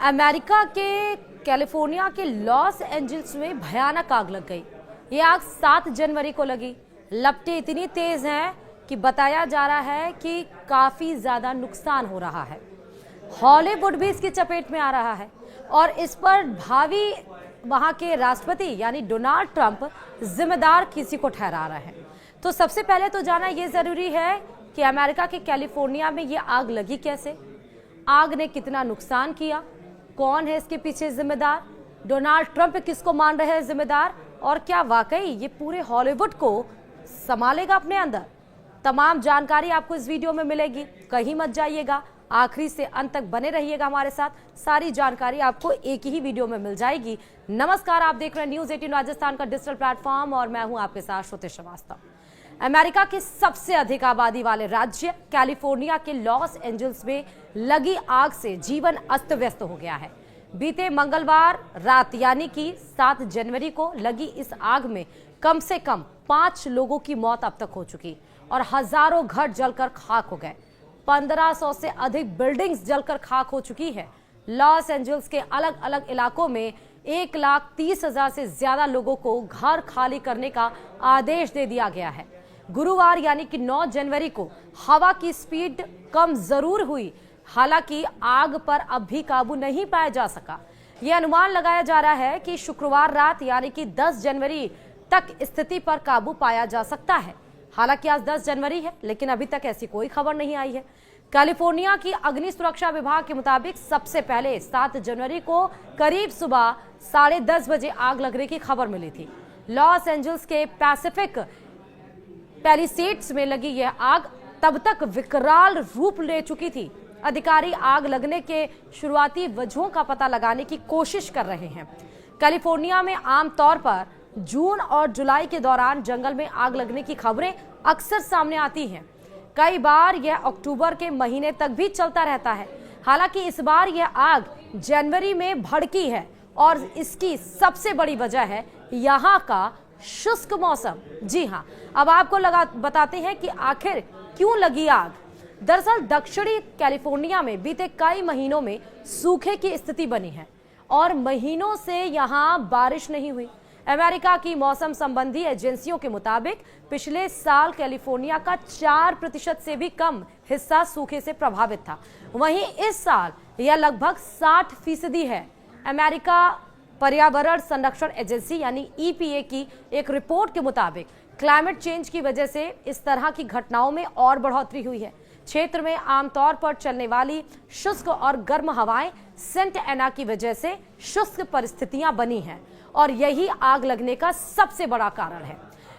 America के California के Los Angeles में भयानक आग लग गई। ये आग 7 जनवरी को लगी। लपटें इतनी तेज हैं कि बताया जा रहा है कि काफी ज्यादा नुकसान हो रहा है। हॉलीवुड भी इसकी चपेट में आ रहा है और इस पर भावी वहां के राष्ट्रपति यानी डोनाल्ड ट्रंप जिम्मेदार किसी को ठहरा रहे हैं। तो सबसे पहले तो जाना ये जरूरी है कि अमेरिका के कैलिफोर्निया में ये आग लगी कैसे, आग ने कितना नुकसान किया, कौन है इसके पीछे जिम्मेदार, डोनाल्ड ट्रंप किसको मान रहे हैं जिम्मेदार, और क्या वाकई ये पूरे हॉलीवुड को संभालेगा अपने अंदर। तमाम जानकारी आपको इस वीडियो में मिलेगी, कहीं मत जाइएगा, आखिरी से अंत तक बने रहिएगा हमारे साथ। सारी जानकारी आपको एक ही वीडियो में मिल जाएगी। नमस्कार, आप देख रहे हैं न्यूज़ 18 राजस्थान का डिजिटल प्लेटफॉर्म और मैं हूं आपके साथ श्रुति श्रीवास्तव। अमेरिका के सबसे अधिक आबादी वाले राज्य कैलिफोर्निया के लॉस एंजल्स में लगी आग से जीवन अस्त व्यस्त हो गया है। बीते मंगलवार रात यानी कि 7 जनवरी को लगी इस आग में कम से कम 5 लोगों की मौत अब तक हो चुकी और हजारों घर जलकर खाक हो गए। 1500 से अधिक बिल्डिंग्स जलकर खाक हो चुकी है। लॉस एंजल्स के अलग अलग इलाकों में 1,30,000 से ज्यादा लोगों को घर खाली करने का आदेश दे दिया गया है। गुरुवार यानी कि 9 जनवरी को हवा की स्पीड कम जरूर हुई, हालांकि आग पर अब भी काबू नहीं पाया जा सका। यह अनुमान लगाया जा रहा है कि शुक्रवार रात यानी कि 10 जनवरी तक स्थिति पर काबू पाया जा सकता है। हालांकि आज 10 जनवरी है, लेकिन अभी तक ऐसी कोई खबर नहीं आई है। कैलिफोर्निया की अग्नि सुरक्षा विभाग के मुताबिक सबसे पहले 7 जनवरी को करीब सुबह 10:30 बजे आग लगने की खबर मिली थी। लॉस एंजल्स के पैसिफिक पैलिसेड्स में लगी यह आग तब तक विकराल रूप ले चुकी थी। अधिकारी आग लगने के शुरुआती वजहों का पता लगाने की कोशिश कर रहे हैं। कैलिफोर्निया में आमतौर पर जून और जुलाई के दौरान जंगल में आग लगने की खबरें अक्सर सामने आती हैं। कई बार यह अक्टूबर के महीने तक भी चलता रहता है। हालांकि इस बार यह आग जनवरी में भड़की है और इसकी सबसे बड़ी वजह है यहाँ का शुष्क मौसम। जी हाँ, अब आपको बताते हैं कि आखिर क्यों लगी आग। दरअसल दक्षिणी कैलिफोर्निया में बीते कई महीनों में सूखे की स्थिति बनी है और महीनों से यहाँ बारिश नहीं हुई। अमेरिका की मौसम संबंधी एजेंसियों के मुताबिक पिछले साल कैलिफोर्निया का 4% से भी कम हिस्सा सूखे से प्रभावित था। वहीं इस साल यह लगभग 60% है। अमेरिका पर्यावरण संरक्षण एजेंसी यानी EPA की एक रिपोर्ट के मुताबिक क्लाइमेट चेंज की वजह से इस तरह की घटनाओं में और बढ़ोतरी हुई है। क्षेत्र में आमतौर पर चलने वाली शुष्क और गर्म हवाएं सेंट एना की वजह से शुष्क परिस्थितियां बनी हैं और यही आग लगने का सबसे बड़ा कारण है।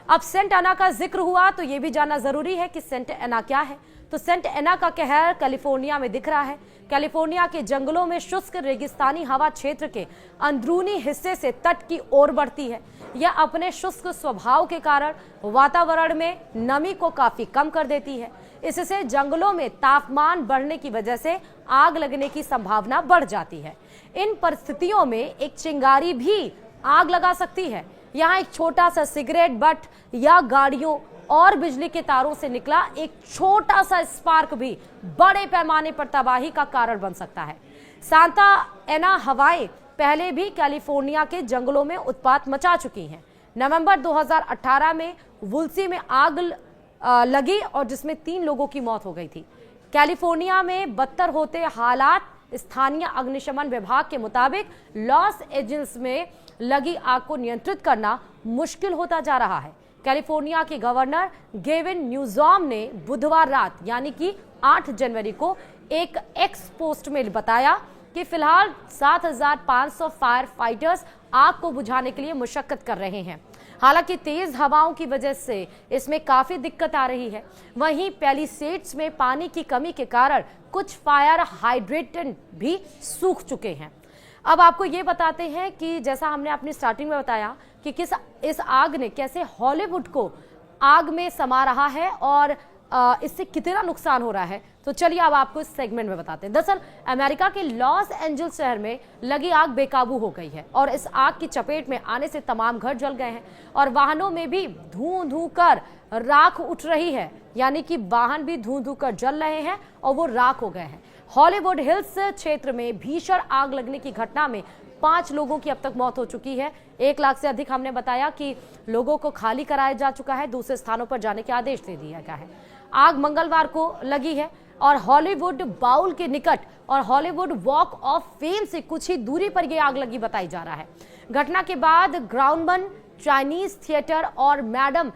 अब सेंट एना का जिक्र हुआ तो ये भी जानना जरूरी है कि सेंट एना क्या है। तो सेंट एना का कहर कैलिफोर्निया में दिख रहा है। कैलिफोर्निया के जंगलों में शुष्क रेगिस्तानी हवा क्षेत्र के अंदरूनी हिस्से से तट की ओर बढ़ती है। यह अपने शुष्क स्वभाव के कारण वातावरण में नमी को काफी कम कर देती है। इससे जंगलों में तापमान बढ़ने की वजह से आग लगने की संभावना बढ़ जाती है। इन परिस्थितियों में एक चिंगारी भी आग लगा सकती है। यहाँ एक छोटा सा सिगरेट बट या गाड़ियों और बिजली के तारों से निकला एक छोटा सा स्पार्क भी बड़े पैमाने पर तबाही का कारण बन सकता है। सांता एना हवाएं पहले भी कैलिफोर्निया के जंगलों में उत्पात मचा चुकी हैं। नवंबर 2018 में वुल्सी में आग लगी और जिसमें 3 लोगों की मौत हो गई थी। कैलिफोर्निया में बदतर होते हालात, स्थानीय अग्निशमन विभाग के मुताबिक लॉस एंजल्स में लगी आग को नियंत्रित करना मुश्किल होता जा रहा है। कैलिफोर्निया के गवर्नर गेविन न्यूसॉम ने बुधवार रात यानी कि 8 जनवरी को एक एक्स पोस्ट में बताया कि फिलहाल 7,500 फायर फाइटर्स आग को बुझाने के लिए मुशक्कत कर रहे हैं। हालांकि तेज हवाओं की वजह से इसमें काफी दिक्कत आ रही है। वहीं पैलिसेड्स में पानी की कमी के कारण कुछ फायर हाइड्रेंट भी सूख चुके हैं। अब आपको ये बताते हैं कि जैसा हमने अपनी स्टार्टिंग में बताया कि इस आग ने कैसे हॉलीवुड को आग में समा रहा है और इससे कितना नुकसान हो रहा है। तो चलिए अब आपको इस सेगमेंट में बताते हैं। दरअसल अमेरिका के लॉस एंजल्स शहर में लगी आग बेकाबू हो गई है और इस आग की चपेट में आने से तमाम घर जल गए हैं और वाहनों में भी धुआं धुआं कर राख उठ रही है, यानी कि वाहन भी धुआं धुआं कर जल रहे हैं और वो राख हो गए हैं। हॉलीवुड हिल्स क्षेत्र में भीषण आग लगने की घटना में 5 लोगों की अब तक मौत हो चुकी है। 1 लाख से अधिक हमने बताया कि लोगों को खाली कराया जा चुका है, दूसरे स्थानों पर जाने के आदेश दे दिया गया है। आग मंगलवार को लगी है और हॉलीवुड बाउल के निकट और हॉलीवुड वॉक ऑफ फेम से कुछ ही दूरी पर यह आग लगी बताई जा रहा है। घटना के बाद ग्राउंडमन, चाइनीज थिएटर और मैडम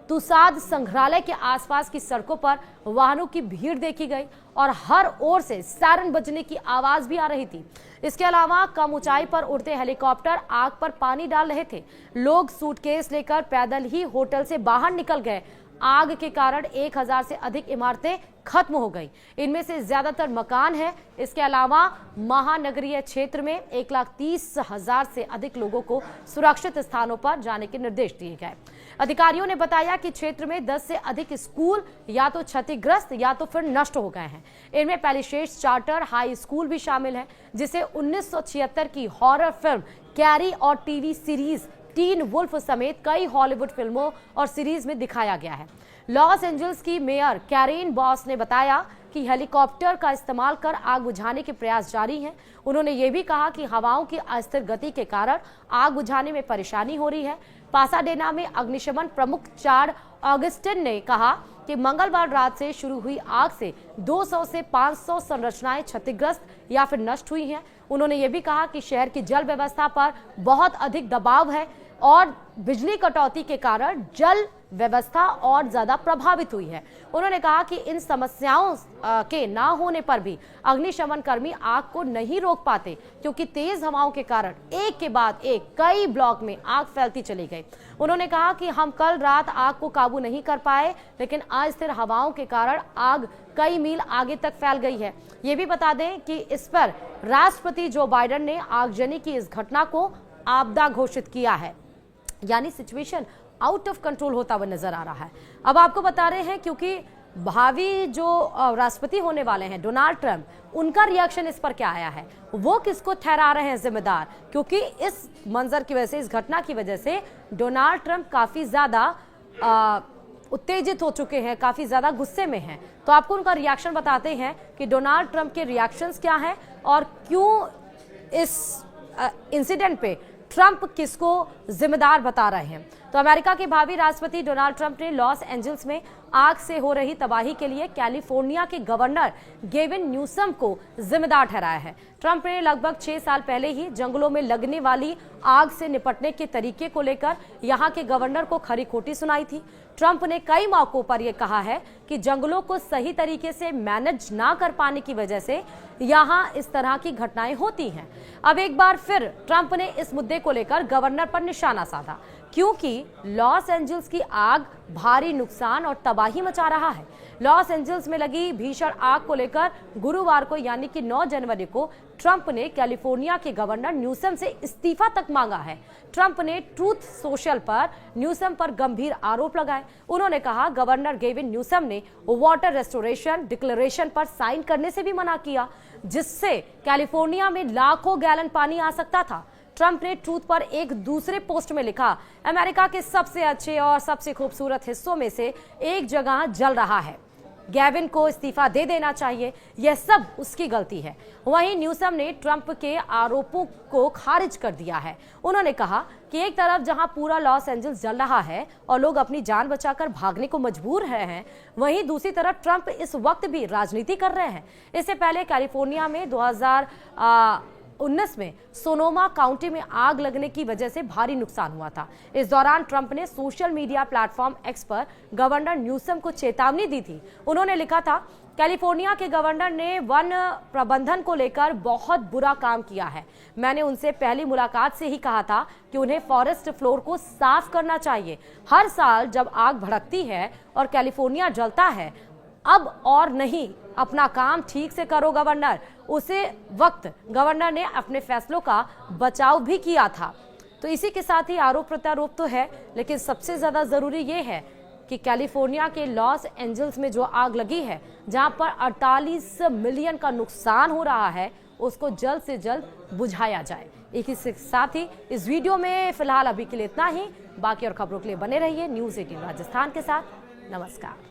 तुसाद संग्रहालय के आसपास की सड़कों पर वाहनों की भीड़ देखी गई और हर ओर से सायरन बजने की आवाज भी आ रही थी। इसके अलावा कम ऊंचाई पर उड़ते हेलीकॉप्टर आग पर पानी डाल रहे थे। लोग सूटकेस लेकर पैदल ही होटल से बाहर निकल गए। आग के कारण 1000 से अधिक इमारतें खत्म हो गई, इनमें से ज्यादातर मकान हैं। इसके अलावा महानगरीय क्षेत्र में 1,30,000 से अधिक लोगों को सुरक्षित स्थानों पर जाने के निर्देश दिए गए। अधिकारियों ने बताया कि क्षेत्र में 10 से अधिक स्कूल या तो क्षतिग्रस्त या तो फिर नष्ट हो गए हैं। इनमें पैलिसेड्स चार्टर हाई स्कूल भी शामिल है, जिसे 1976 की हॉरर फिल्म कैरी और टीवी सीरीज टीन वुल्फ समेत कई हॉलीवुड फिल्मों और सीरीज में दिखाया गया है। लॉस एंजल्स की मेयर कैरेन बॉस ने बताया कि हेलीकॉप्टर का इस्तेमाल कर आग बुझाने के प्रयास जारी हैं। उन्होंने ये भी कहा कि हवाओं की अस्थिर गति के कारण आग बुझाने में परेशानी हो रही है। पासाडेना में अग्निशमन प्रमुख चार्ड ऑगस्टिन ने कहा कि मंगलवार रात से शुरू हुई आग से 200 से 500 संरचनाएं क्षतिग्रस्त या फिर नष्ट हुई हैं। उन्होंने ये भी कहा कि शहर की जल व्यवस्था पर बहुत अधिक दबाव है और बिजली कटौती के कारण जल व्यवस्था और ज्यादा प्रभावित हुई है। उन्होंने कहा कि इन समस्याओं के ना होने पर भी अग्निशमन कर्मी आग को नहीं रोक पाते, क्योंकि तेज हवाओं के कारण एक के बाद एक कई ब्लॉक में आग फैलती चली गई। उन्होंने कहा कि हम कल रात आग को काबू नहीं कर पाए, लेकिन अस्थिर हवाओं के कारण आग कई मील आगे तक फैल गई है। ये भी बता दें कि इस पर राष्ट्रपति जो बाइडेन ने आगजनी की इस घटना को आपदा घोषित किया है, यानी सिचुएशन आउट ऑफ कंट्रोल होता हुआ नजर आ रहा है। अब आपको बता रहे हैं क्योंकि भावी जो राष्ट्रपति होने वाले हैं डोनाल्ड ट्रंप, उनका रिएक्शन इस पर क्या आया है, वो किसको ठहरा रहे हैं जिम्मेदार, क्योंकि इस मंजर की वजह से, इस घटना की वजह से डोनाल्ड ट्रंप काफी ज्यादा उत्तेजित हो चुके हैं, काफी ज्यादा गुस्से में हैं। तो आपको उनका रिएक्शन बताते हैं कि डोनाल्ड ट्रंप के रिएक्शंस क्या हैं और क्यों इस इंसिडेंट पे ट्रंप किसको जिम्मेदार बता रहे हैं। तो अमेरिका के भावी राष्ट्रपति डोनाल्ड ट्रंप ने लॉस एंजल्स में आग से हो रही तबाही के लिए कैलिफोर्निया के गवर्नर गेविन न्यूसम को जिम्मेदार ठहराया है। ट्रंप ने लगभग 6 साल पहले ही जंगलों में लगने वाली आग से निपटने के तरीके को लेकर यहां के गवर्नर को खरी खोटी सुनाई थी। ट्रंप ने कई मौकों पर यह कहा है कि जंगलों को सही तरीके से मैनेज ना कर पाने की वजह से यहां इस तरह की घटनाएं होती हैं। अब एक बार फिर ट्रंप ने इस मुद्दे को लेकर गवर्नर पर निशाना साधा, क्योंकि लॉस एंजल्स की आग भारी नुकसान और तबाही मचा रहा है। लॉस एंजल्स में लगी भीषण आग को लेकर गुरुवार को यानी कि 9 जनवरी को ट्रंप ने कैलिफोर्निया के गवर्नर न्यूसम से इस्तीफा तक मांगा है। ट्रंप ने ट्रूथ सोशल पर न्यूसम पर गंभीर आरोप लगाए। उन्होंने कहा गवर्नर गेविन न्यूसम ने वाटर रेस्टोरेशन डिक्लेरेशन पर साइन करने से भी मना किया, जिससे कैलिफोर्निया में लाखों गैलन पानी आ सकता था। ट्रंप ने ट्रूथ पर एक दूसरे पोस्ट में लिखा, अमेरिका के सबसे अच्छे और सबसे खूबसूरत हिस्सों में से एक जगह जल रहा है, गैविन को इस्तीफा दे देना चाहिए, यह सब उसकी गलती है। वहीं न्यूसम ने ट्रंप के आरोपों को खारिज कर दिया है। उन्होंने कहा कि एक तरफ जहां पूरा लॉस एंजल्स जल रहा है और लोग अपनी जान बचाकर भागने को मजबूर हैं, वहीं दूसरी तरफ ट्रंप इस वक्त भी राजनीति कर रहे हैं। इससे पहले कैलिफोर्निया में 2019 में सोनोमा काउंटी में आग लगने की वजह से भारी नुकसान हुआ था। इस दौरान ट्रंप ने सोशल मीडिया प्लेटफॉर्म एक्स पर गवर्नर न्यूसम को चेतावनी दी थी। उन्होंने लिखा था, कैलिफोर्निया के गवर्नर ने वन प्रबंधन को लेकर बहुत बुरा काम किया है। मैंने उनसे पहली मुलाकात से ही कहा था कि उन्हें फॉरेस्ट फ्लोर को साफ करना चाहिए। हर साल जब आग भड़कती है और कैलिफोर्निया जलता है, अब और नहीं, अपना काम ठीक से करो गवर्नर। उसी वक्त गवर्नर ने अपने फैसलों का बचाव भी किया था। तो इसी के साथ ही आरोप प्रत्यारोप तो है, लेकिन सबसे ज्यादा जरूरी ये है कि कैलिफोर्निया के लॉस एंजल्स में जो आग लगी है, जहां पर 48 मिलियन का नुकसान हो रहा है, उसको जल्द से जल्द बुझाया जाए। एक ही साथ ही इस वीडियो में फिलहाल अभी के लिए इतना ही। बाकी और खबरों के लिए बने रहिए न्यूज़ 18 राजस्थान के साथ। नमस्कार।